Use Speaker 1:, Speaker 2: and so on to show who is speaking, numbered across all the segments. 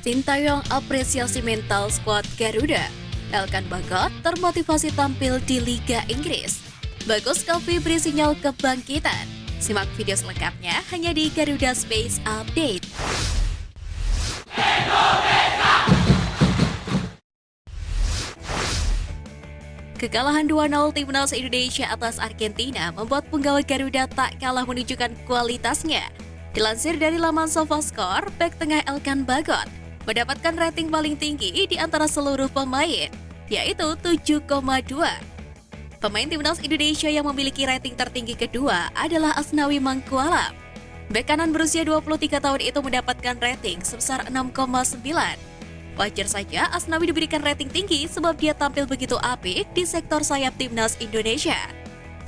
Speaker 1: Sintayong apresiasi mental skuad Garuda. Elkan Bagot termotivasi tampil di Liga Inggris. Bagus Coffee beri sinyal kebangkitan. Simak video selengkapnya hanya di Garuda Space Update. Kekalahan 2-0 Timnas Indonesia atas Argentina membuat penggawa Garuda tak kalah menunjukkan kualitasnya. Dilansir dari laman SofaScore, bek tengah Elkan Bagot mendapatkan rating paling tinggi di antara seluruh pemain, yaitu 7,2. Pemain Timnas Indonesia yang memiliki rating tertinggi kedua adalah Asnawi Mangkualam. Bek kanan berusia 23 tahun itu mendapatkan rating sebesar 6,9. Wajar saja Asnawi diberikan rating tinggi sebab dia tampil begitu apik di sektor sayap Timnas Indonesia.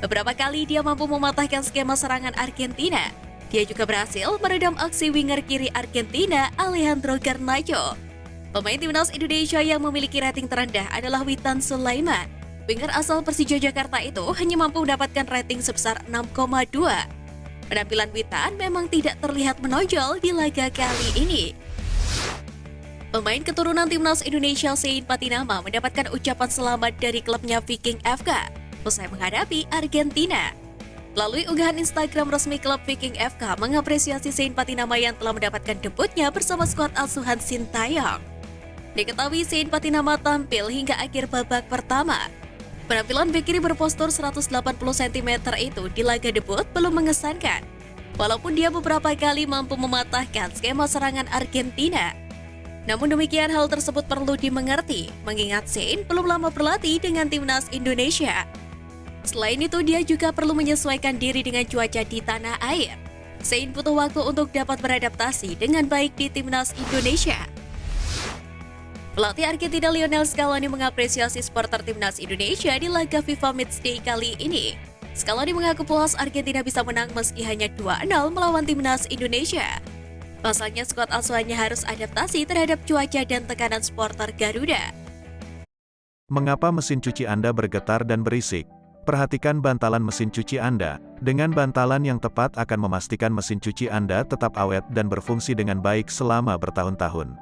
Speaker 1: Beberapa kali dia mampu mematahkan skema serangan Argentina. Dia juga berhasil meredam aksi winger kiri Argentina, Alejandro Garnacho. Pemain Timnas Indonesia yang memiliki rating terendah adalah Witan Sulaiman. Winger asal Persija Jakarta itu hanya mampu mendapatkan rating sebesar 6,2. Penampilan Witan memang tidak terlihat menonjol di laga kali ini. Pemain keturunan Timnas Indonesia Sein Patinama mendapatkan ucapan selamat dari klubnya Viking FK usai menghadapi Argentina. Melalui unggahan Instagram resmi klub Viking FK mengapresiasi Sein Patinama yang telah mendapatkan debutnya bersama skuad asuhan Sintayong. Diketahui Sein Patinama tampil hingga akhir babak pertama. Penampilan bek kiri berpostur 180 cm itu di laga debut belum mengesankan. Walaupun dia beberapa kali mampu mematahkan skema serangan Argentina. Namun demikian hal tersebut perlu dimengerti, mengingat Sein belum lama berlatih dengan Timnas Indonesia. Selain itu, dia juga perlu menyesuaikan diri dengan cuaca di tanah air. Sein butuh waktu untuk dapat beradaptasi dengan baik di Timnas Indonesia. Pelatih Argentina Lionel Scaloni mengapresiasi supporter Timnas Indonesia di laga FIFA Matchday kali ini. Scaloni mengaku puas Argentina bisa menang meski hanya 2-0 melawan Timnas Indonesia. Pasalnya skuad asuhannya harus adaptasi terhadap cuaca dan tekanan supporter Garuda.
Speaker 2: Mengapa mesin cuci Anda bergetar dan berisik? Perhatikan bantalan mesin cuci Anda. Dengan bantalan yang tepat akan memastikan mesin cuci Anda tetap awet dan berfungsi dengan baik selama bertahun-tahun.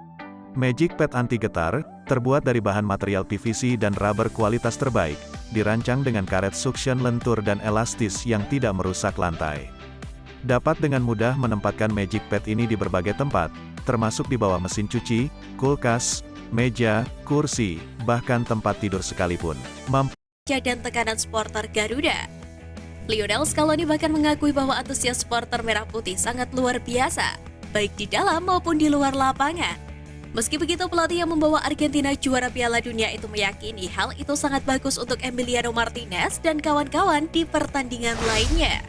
Speaker 2: Magic Pad Anti Getar, terbuat dari bahan material PVC dan rubber kualitas terbaik, dirancang dengan karet suction lentur dan elastis yang tidak merusak lantai. Dapat dengan mudah menempatkan Magic Pad ini di berbagai tempat, termasuk di bawah mesin cuci, kulkas, meja, kursi, bahkan tempat tidur sekalipun.
Speaker 1: Dan tekanan supporter Garuda. Lionel Scaloni bahkan mengakui bahwa antusias supporter Merah Putih sangat luar biasa, baik di dalam maupun di luar lapangan. Meski begitu, pelatih yang membawa Argentina juara Piala Dunia itu meyakini hal itu sangat bagus untuk Emiliano Martinez dan kawan-kawan di pertandingan lainnya.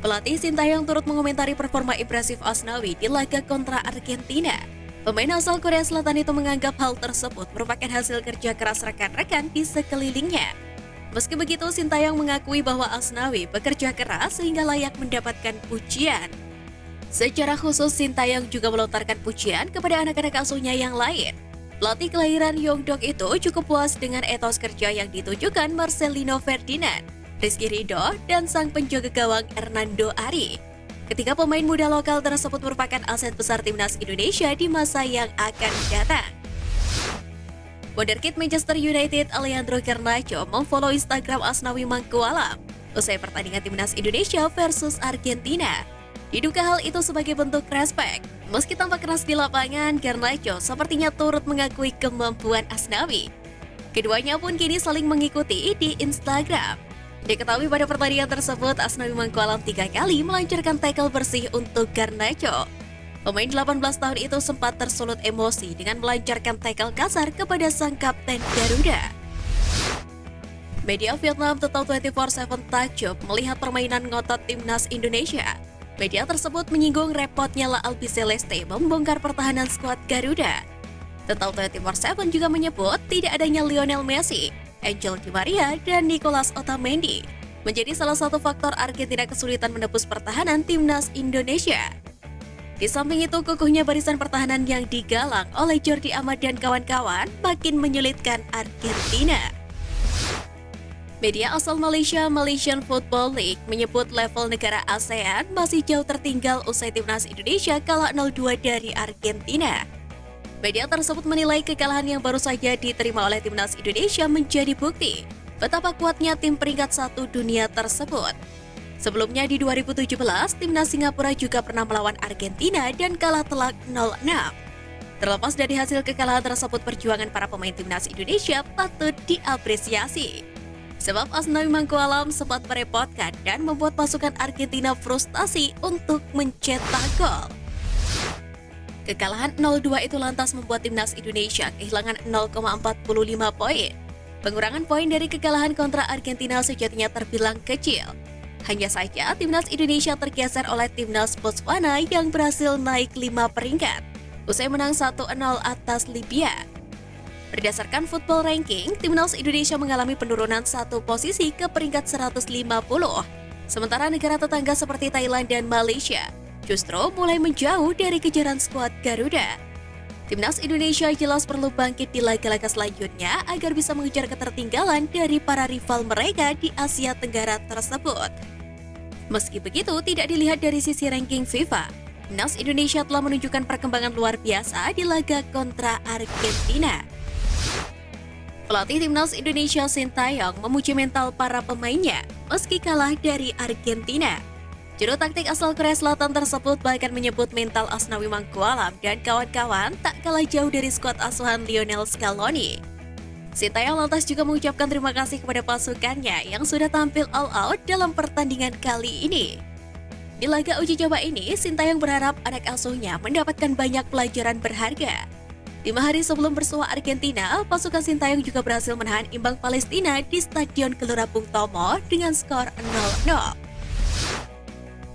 Speaker 1: Pelatih Sintayong turut mengomentari performa impresif Asnawi di laga kontra Argentina. Pemain asal Korea Selatan itu menganggap hal tersebut merupakan hasil kerja keras rekan-rekan di sekelilingnya. Meski begitu, Sintayong mengakui bahwa Asnawi bekerja keras sehingga layak mendapatkan pujian. Secara khusus, Sintayong juga melontarkan pujian kepada anak-anak asuhnya yang lain. Pelatih kelahiran Yeongdeok itu cukup puas dengan etos kerja yang ditunjukkan Marcelino Ferdinand, Rizky Ridho, dan sang penjaga gawang Hernando Ari. Ketika pemain muda lokal tersebut merupakan aset besar Timnas Indonesia di masa yang akan datang. Wonderkid Manchester United Alejandro Garnacho memfollow Instagram Asnawi Mangkualam usai pertandingan Timnas Indonesia versus Argentina. Diduga hal itu sebagai bentuk respek. Meski tampak keras di lapangan, Garnacho sepertinya turut mengakui kemampuan Asnawi. Keduanya pun kini saling mengikuti di Instagram. Diketahui pada pertandingan tersebut, Asnawi Mangkualam 3 kali melancarkan tackle bersih untuk Garnacho. Pemain 18 tahun itu sempat tersulut emosi dengan melancarkan tackle kasar kepada sang kapten Garuda. Media Vietnam Total 24/7 takjub melihat permainan ngotot Timnas Indonesia. Media tersebut menyinggung repotnya La Albiceleste membongkar pertahanan skuad Garuda. Total 24/7 juga menyebut tidak adanya Lionel Messi, Angel Di Maria, dan Nicolas Otamendi menjadi salah satu faktor Argentina kesulitan menembus pertahanan Timnas Indonesia. Di samping itu, kukuhnya barisan pertahanan yang digalang oleh Jordi Amat dan kawan-kawan makin menyulitkan Argentina. Media asal Malaysia, Malaysian Football League, menyebut level negara ASEAN masih jauh tertinggal usai timnas Indonesia kalah 0-2 dari Argentina. Media tersebut menilai kekalahan yang baru saja diterima oleh timnas Indonesia menjadi bukti betapa kuatnya tim peringkat 1 dunia tersebut. Sebelumnya di 2017, timnas Singapura juga pernah melawan Argentina dan kalah telak 0-6. Terlepas dari hasil kekalahan tersebut, perjuangan para pemain timnas Indonesia patut diapresiasi. Sebab Asnawi Mangkualam sempat merepotkan dan membuat pasukan Argentina frustasi untuk mencetak gol. Kekalahan 0-2 itu lantas membuat timnas Indonesia kehilangan 0,45 poin. Pengurangan poin dari kekalahan kontra Argentina sejatinya terbilang kecil. Hanya saja timnas Indonesia tergeser oleh timnas Botswana yang berhasil naik 5 peringkat usai menang 1-0 atas Libya. Berdasarkan Football Ranking, timnas Indonesia mengalami penurunan 1 posisi ke peringkat 150. Sementara negara tetangga seperti Thailand dan Malaysia justru mulai menjauh dari kejaran skuad Garuda. Timnas Indonesia jelas perlu bangkit di laga-laga selanjutnya agar bisa mengejar ketertinggalan dari para rival mereka di Asia Tenggara tersebut. Meski begitu, tidak dilihat dari sisi ranking FIFA, timnas Indonesia telah menunjukkan perkembangan luar biasa di laga kontra Argentina. Pelatih timnas Indonesia Sintayong memuji mental para pemainnya meski kalah dari Argentina. Juru taktik asal Korea Selatan tersebut bahkan menyebut mental Asnawi Mangkualam dan kawan-kawan tak kalah jauh dari skuad asuhan Lionel Scaloni. Sintayong lantas juga mengucapkan terima kasih kepada pasukannya yang sudah tampil all out dalam pertandingan kali ini. Di laga uji coba ini, Sintayong berharap anak asuhnya mendapatkan banyak pelajaran berharga. 5 hari sebelum bersua Argentina, pasukan Sintayong juga berhasil menahan imbang Palestina di Stadion Gelora Bung Tomo dengan skor 0-0.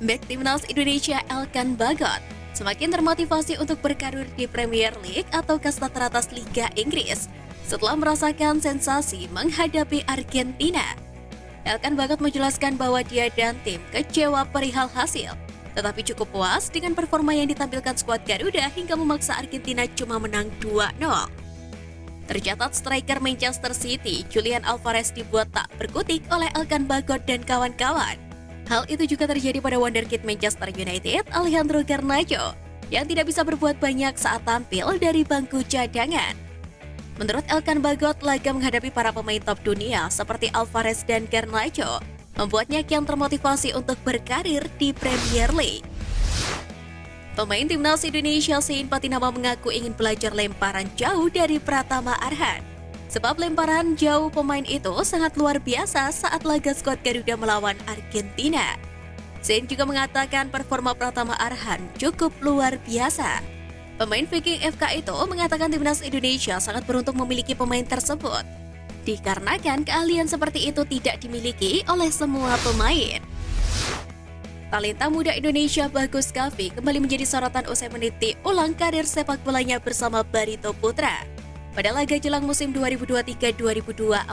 Speaker 1: Bek timnas Indonesia Elkan Bagot semakin termotivasi untuk berkarir di Premier League atau kasta teratas Liga Inggris setelah merasakan sensasi menghadapi Argentina. Elkan Bagot menjelaskan bahwa dia dan tim kecewa perihal hasil, tetapi cukup puas dengan performa yang ditampilkan skuad Garuda hingga memaksa Argentina cuma menang 2-0. Tercatat striker Manchester City, Julian Alvarez dibuat tak berkutik oleh Elkan Bagot dan kawan-kawan. Hal itu juga terjadi pada wonderkid Manchester United, Alejandro Garnacho, yang tidak bisa berbuat banyak saat tampil dari bangku cadangan. Menurut Elkan Bagot, laga menghadapi para pemain top dunia seperti Alvarez dan Garnacho membuatnya kian termotivasi untuk berkarir di Premier League. Pemain timnas Indonesia Sein Patinama mengaku ingin belajar lemparan jauh dari Pratama Arhan. Sebab lemparan jauh pemain itu sangat luar biasa saat laga skuad Garuda melawan Argentina. Sein juga mengatakan performa Pratama Arhan cukup luar biasa. Pemain Viking FK itu mengatakan timnas Indonesia sangat beruntung memiliki pemain tersebut, dikarenakan keahlian seperti itu tidak dimiliki oleh semua pemain. Talenta muda Indonesia Bagus Kavi kembali menjadi sorotan usai meniti ulang karir sepak bolanya bersama Barito Putra. Pada laga jelang musim 2023-2024,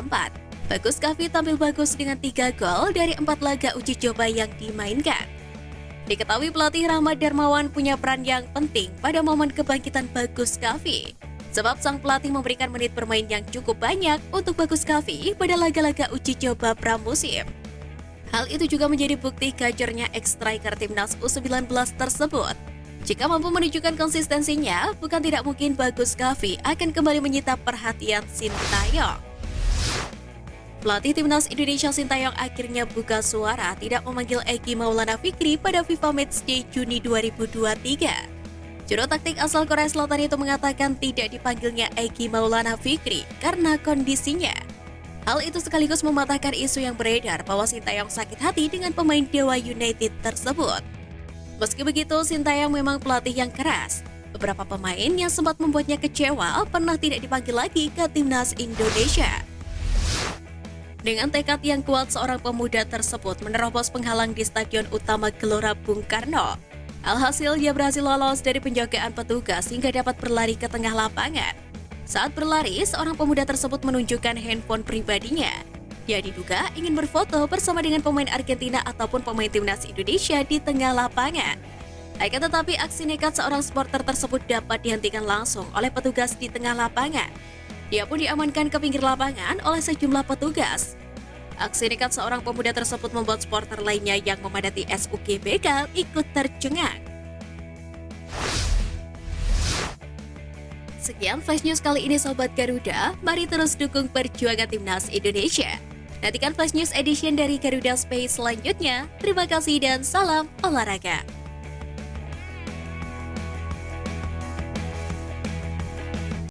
Speaker 1: Bagus Kavi tampil bagus dengan 3 gol dari 4 laga uji coba yang dimainkan. Diketahui pelatih Rahmat Darmawan punya peran yang penting pada momen kebangkitan Bagus Kavi. Sebab sang pelatih memberikan menit bermain yang cukup banyak untuk Bagus Kavi pada laga-laga uji coba pramusim. Hal itu juga menjadi bukti gacornya ex-striker timnas U19 tersebut. Jika mampu menunjukkan konsistensinya, bukan tidak mungkin Bagus Kavi akan kembali menyita perhatian Sintayong. Pelatih timnas Indonesia Sintayong akhirnya buka suara tidak memanggil Egy Maulana Fikri pada FIFA Matchday Juni 2023. Juru taktik asal Korea Selatan itu mengatakan tidak dipanggilnya Egy Maulana Fikri karena kondisinya. Hal itu sekaligus mematahkan isu yang beredar bahwa Sintayong sakit hati dengan pemain Dewa United tersebut. Meski begitu, Sintayong memang pelatih yang keras. Beberapa pemain yang sempat membuatnya kecewa pernah tidak dipanggil lagi ke timnas Indonesia. Dengan tekad yang kuat, seorang pemuda tersebut menerobos penghalang di Stadion Utama Gelora Bung Karno. Alhasil, dia berhasil lolos dari penjagaan petugas hingga dapat berlari ke tengah lapangan. Saat berlari, seorang pemuda tersebut menunjukkan handphone pribadinya. Dia diduga ingin berfoto bersama dengan pemain Argentina ataupun pemain timnas Indonesia di tengah lapangan. Akan tetapi aksi nekat seorang supporter tersebut dapat dihentikan langsung oleh petugas di tengah lapangan. Dia pun diamankan ke pinggir lapangan oleh sejumlah petugas. Aksi nekat seorang pemuda tersebut membuat supporter lainnya yang memadati SUGBK ikut tercengang. Sekian Flash News kali ini Sobat Garuda, mari terus dukung perjuangan Timnas Indonesia. Nantikan Flash News Edition dari Garuda Space selanjutnya. Terima kasih dan salam olahraga.